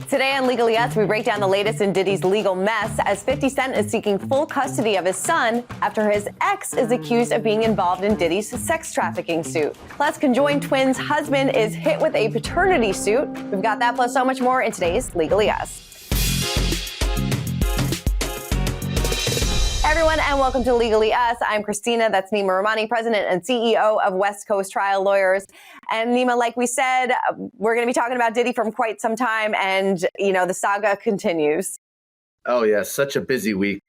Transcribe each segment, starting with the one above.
Today on Legally Yes, we break down the latest in Diddy's legal mess as 50 Cent is seeking full custody of his son after his ex is accused of being involved in Diddy's sex trafficking suit. Plus, Conjoined twins' husband is hit with a paternity suit. We've got that plus so much more in today's Legally Yes. Hey everyone, and welcome to Legally Us. I'm Christina, that's Neama Rahmani, President and CEO of West Coast Trial Lawyers. And Neama, like we said, we're going to be talking about Diddy for quite some time, and, you know, the saga continues. Oh, yeah, such a busy week.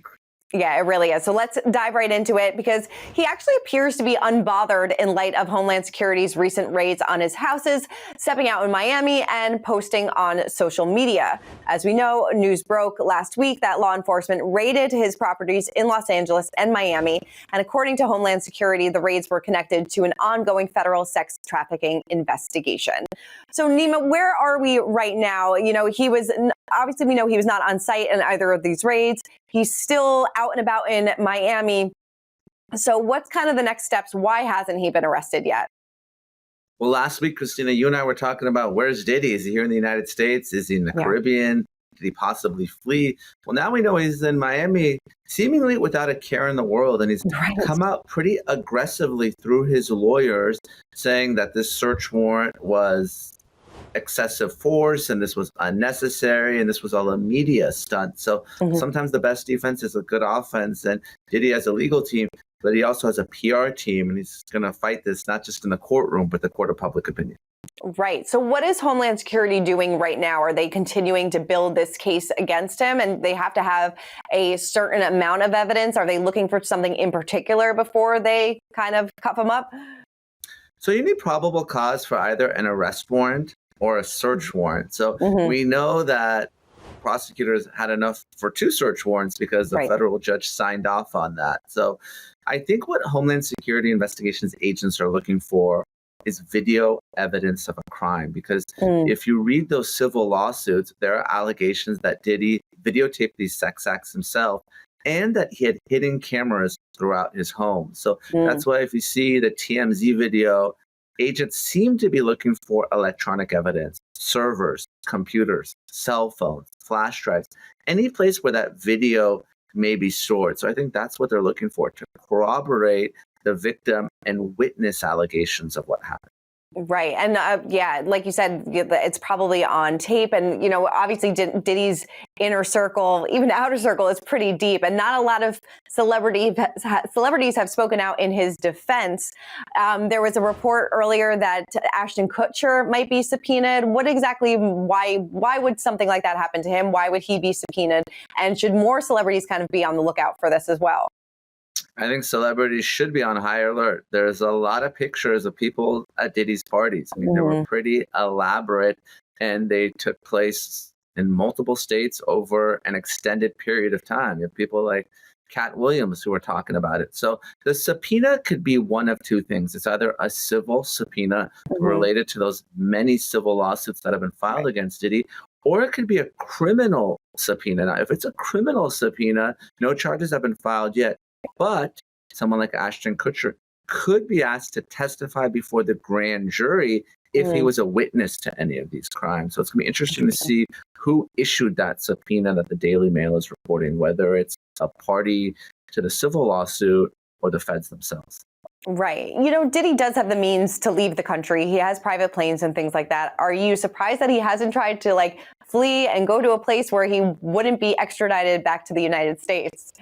Yeah, it really is. So let's dive right into it because he actually appears to be unbothered in light of Homeland Security's recent raids on his houses, stepping out in Miami and posting on social media. As we know, news broke last week that law enforcement raided his properties in Los Angeles and Miami. And according to Homeland Security, the raids were connected to an ongoing federal sex trafficking investigation. So Neama, where are we right now? You know, obviously we know he was not on site in either of these raids. He's still out and about in Miami. So what's kind of the next steps? Why hasn't he been arrested yet? Well, last week, Christina, you and I were talking about where's Diddy? Is he here in the United States? Is he in the Caribbean? Did he possibly flee? Well, now we know he's in Miami, seemingly without a care in the world. And he's come out pretty aggressively through his lawyers saying that this search warrant was excessive force and this was unnecessary and this was all a media stunt. So sometimes the best defense is a good offense, and Diddy has a legal team, but he also has a PR team, and he's going to fight this not just in the courtroom, but the court of public opinion. Right. So what is Homeland Security doing right now? Are they continuing to build this case against him, and they have to have a certain amount of evidence? Are they looking for something in particular before they kind of cuff him up? So you need probable cause for either an arrest warrant or a search warrant. So we know that prosecutors had enough for 2 search warrants because the federal judge signed off on that. So I think what Homeland Security investigations agents are looking for is video evidence of a crime. Because if you read those civil lawsuits, there are allegations that Diddy videotaped these sex acts himself and that he had hidden cameras throughout his home. So that's why if you see the TMZ video, agents seem to be looking for electronic evidence, servers, computers, cell phones, flash drives, any place where that video may be stored. So I think that's what they're looking for, to corroborate the victim and witness allegations of what happened. Right. And like you said, it's probably on tape. And, you know, obviously Diddy's inner circle, even outer circle, is pretty deep. And not a lot of celebrities have spoken out in his defense. There was a report earlier that Ashton Kutcher might be subpoenaed. Why would something like that happen to him? Why would he be subpoenaed? And should more celebrities kind of be on the lookout for this as well? I think celebrities should be on high alert. There's a lot of pictures of people at Diddy's parties. I mean, they were pretty elaborate, and they took place in multiple states over an extended period of time. You have people like Cat Williams who are talking about it. So the subpoena could be one of 2 things. It's either a civil subpoena related to those many civil lawsuits that have been filed against Diddy, or it could be a criminal subpoena. Now, if it's a criminal subpoena, no charges have been filed yet. But someone like Ashton Kutcher could be asked to testify before the grand jury if he was a witness to any of these crimes. So it's going to be interesting to see who issued that subpoena that the Daily Mail is reporting, whether it's a party to the civil lawsuit or the feds themselves. Right. You know, Diddy does have the means to leave the country. He has private planes and things like that. Are you surprised that he hasn't tried to flee and go to a place where he wouldn't be extradited back to the United States?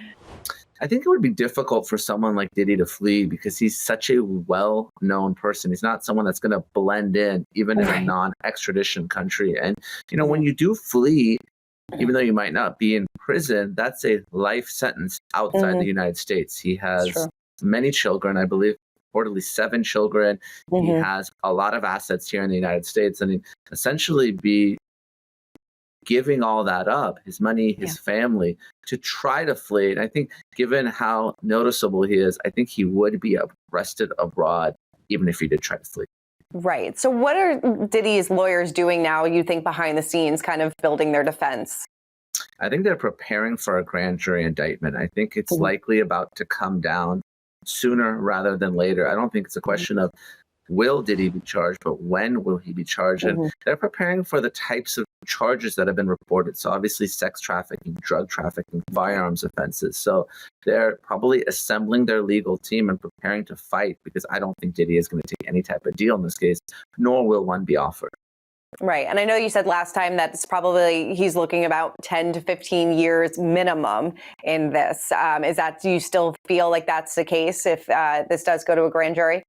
I think it would be difficult for someone like Diddy to flee because he's such a well-known person. He's not someone that's going to blend in, even in a non-extradition country. And, you know, when you do flee, even though you might not be in prison, that's a life sentence outside the United States. He has many children, I believe, reportedly 7 children. He has a lot of assets here in the United States, and he'd essentially be giving all that up, his money, his family, to try to flee. And I think given how noticeable he is, I think he would be arrested abroad, even if he did try to flee. Right. So what are Diddy's lawyers doing now, you think, behind the scenes, kind of building their defense? I think they're preparing for a grand jury indictment. I think it's likely about to come down sooner rather than later. I don't think it's a question of will Diddy be charged, but when will he be charged? And they're preparing for the types of charges that have been reported. So obviously sex trafficking, drug trafficking, firearms offenses. So they're probably assembling their legal team and preparing to fight, because I don't think Diddy is going to take any type of deal in this case, nor will one be offered. Right. And I know you said last time that it's probably he's looking about 10 to 15 years minimum in this. Do you still feel like that's the case if this does go to a grand jury?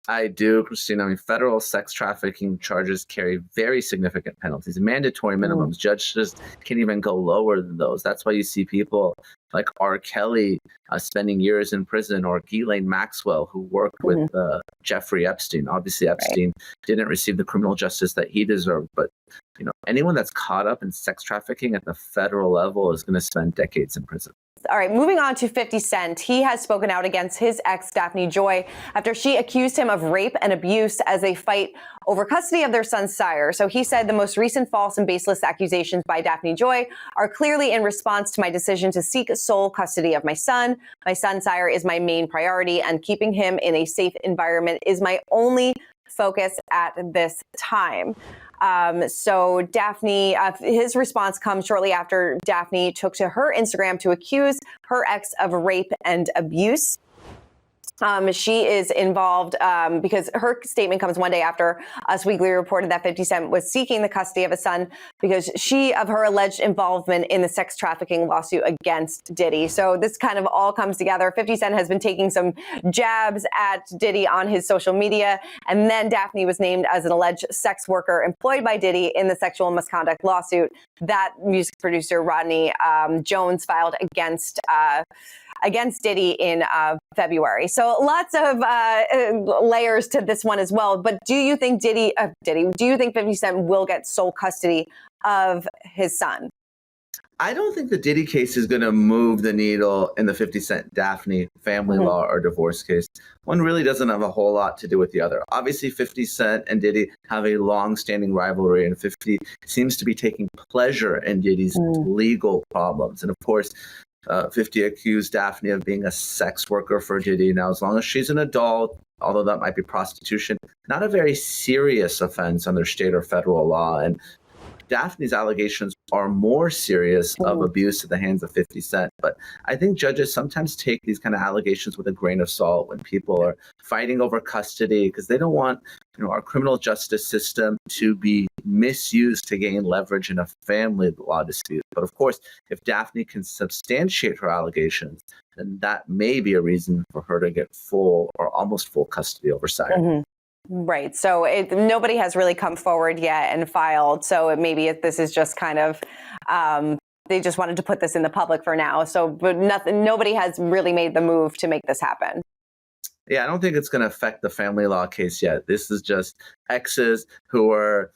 I do, Christina. I mean, federal sex trafficking charges carry very significant penalties, mandatory minimums. Judges can't even go lower than those. That's why you see people like R. Kelly spending years in prison, or Ghislaine Maxwell, who worked with Jeffrey Epstein. Obviously, Epstein didn't receive the criminal justice that he deserved, but anyone that's caught up in sex trafficking at the federal level is going to spend decades in prison. All right, moving on to 50 Cent. He has spoken out against his ex, Daphne Joy, after she accused him of rape and abuse as they fight over custody of their son, Sire. So he said the most recent false and baseless accusations by Daphne Joy are clearly in response to my decision to seek sole custody of my son. My son, Sire, is my main priority, and keeping him in a safe environment is my only focus at this time. So Daphne, his response comes shortly after Daphne took to her Instagram to accuse her ex of rape and abuse. She is involved because her statement comes one day after Us Weekly reported that 50 Cent was seeking the custody of his son because of her alleged involvement in the sex trafficking lawsuit against Diddy. So this kind of all comes together. 50 Cent has been taking some jabs at Diddy on his social media. And then Daphne was named as an alleged sex worker employed by Diddy in the sexual misconduct lawsuit that music producer Rodney Jones filed against Diddy in February. So lots of layers to this one as well. But do you think do you think 50 Cent will get sole custody of his son? I don't think the Diddy case is going to move the needle in the 50 Cent Daphne family law or divorce case. One really doesn't have a whole lot to do with the other. Obviously, 50 Cent and Diddy have a long-standing rivalry, and 50 seems to be taking pleasure in Diddy's legal problems. and of course, 50 accused Daphne of being a sex worker for Diddy. Now, as long as she's an adult, although that might be prostitution, not a very serious offense under state or federal law. And Daphne's allegations are more serious of abuse at the hands of 50 Cent. But I think judges sometimes take these kind of allegations with a grain of salt when people are fighting over custody, because they don't want our criminal justice system to be misused to gain leverage in a family law dispute. But of course, if Daphne can substantiate her allegations, then that may be a reason for her to get full or almost full custody over Sire. Right. So nobody has really come forward yet and filed. So maybe this is just kind of they just wanted to put this in the public for now. So, but nobody has really made the move to make this happen. Yeah, I don't think it's going to affect the family law case yet. This is just exes who are,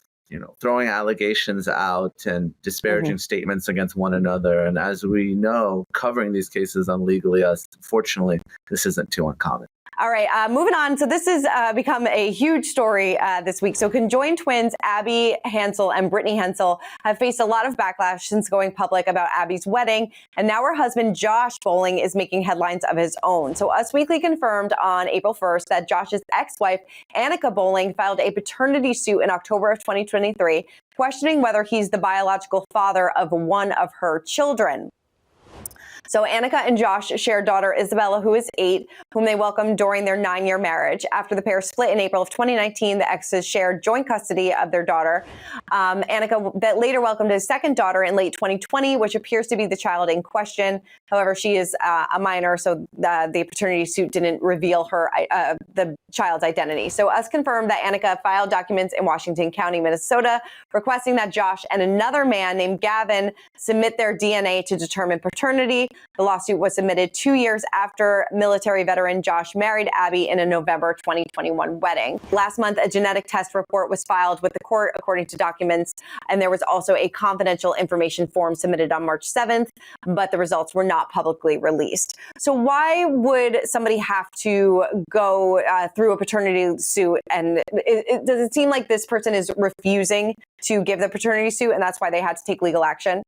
throwing allegations out and disparaging statements against one another. And as we know, covering these cases on Legally Us, fortunately, this isn't too uncommon. All right, moving on. So this has become a huge story this week. So conjoined twins Abby Hansel and Brittany Hansel have faced a lot of backlash since going public about Abby's wedding. And now her husband, Josh Bowling, is making headlines of his own. So Us Weekly confirmed on April 1st that Josh's ex-wife, Annika Bowling, filed a paternity suit in October of 2023, questioning whether he's the biological father of one of her children. So Annika and Josh share daughter Isabella, who is 8, whom they welcomed during their 9-year marriage. After the pair split in April of 2019, the exes shared joint custody of their daughter. Annika that later welcomed his second daughter in late 2020, which appears to be the child in question. However, she is a minor, so the paternity suit didn't reveal the child's identity. So Us confirmed that Annika filed documents in Washington County, Minnesota, requesting that Josh and another man named Gavin submit their DNA to determine paternity. The lawsuit was submitted 2 years after military veteran Josh married Abby in a November 2021 wedding. Last month, a genetic test report was filed with the court, according to documents, and there was also a confidential information form submitted on March 7th, but the results were not publicly released. So why would somebody have to go through a paternity suit? And does it seem like this person is refusing to give the paternity suit, and that's why they had to take legal action?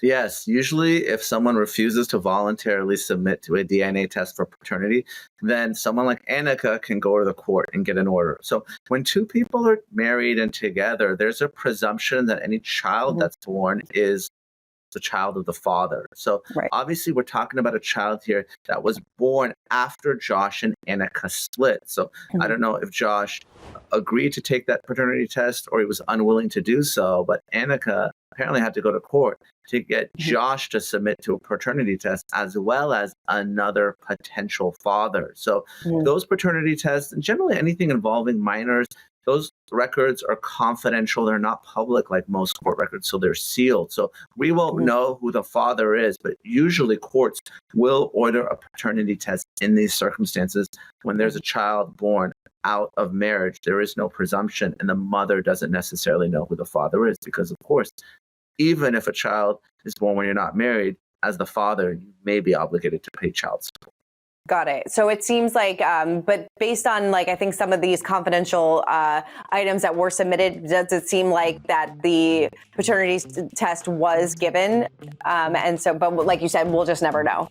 Yes, usually if someone refuses to voluntarily submit to a DNA test for paternity, then someone like Annika can go to the court and get an order. So when two people are married and together, there's a presumption that any child that's born is the child of the father. So Right. obviously we're talking about a child here that was born after Josh and Annika split. So I don't know if Josh agreed to take that paternity test or he was unwilling to do so, but Annika apparently had to go to court to get Josh to submit to a paternity test as well as another potential father. So those paternity tests and generally anything involving minors, those records are confidential. They're not public like most court records, so they're sealed. So we won't know who the father is, but usually courts will order a paternity test in these circumstances. When there's a child born out of marriage, there is no presumption, and the mother doesn't necessarily know who the father is because, of course, even if a child is born when you're not married, as the father, you may be obligated to pay child support. Got it. So it seems like, but based on like, I think some of these confidential items that were submitted, does it seem like that the paternity test was given? And so, but like you said, we'll just never know.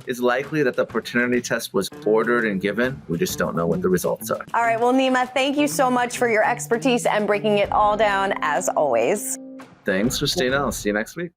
It's likely that the paternity test was ordered and given. We just don't know what the results are. All right. Well, Neama, thank you so much for your expertise and breaking it all down as always. Thanks, Christina. I'll see you next week.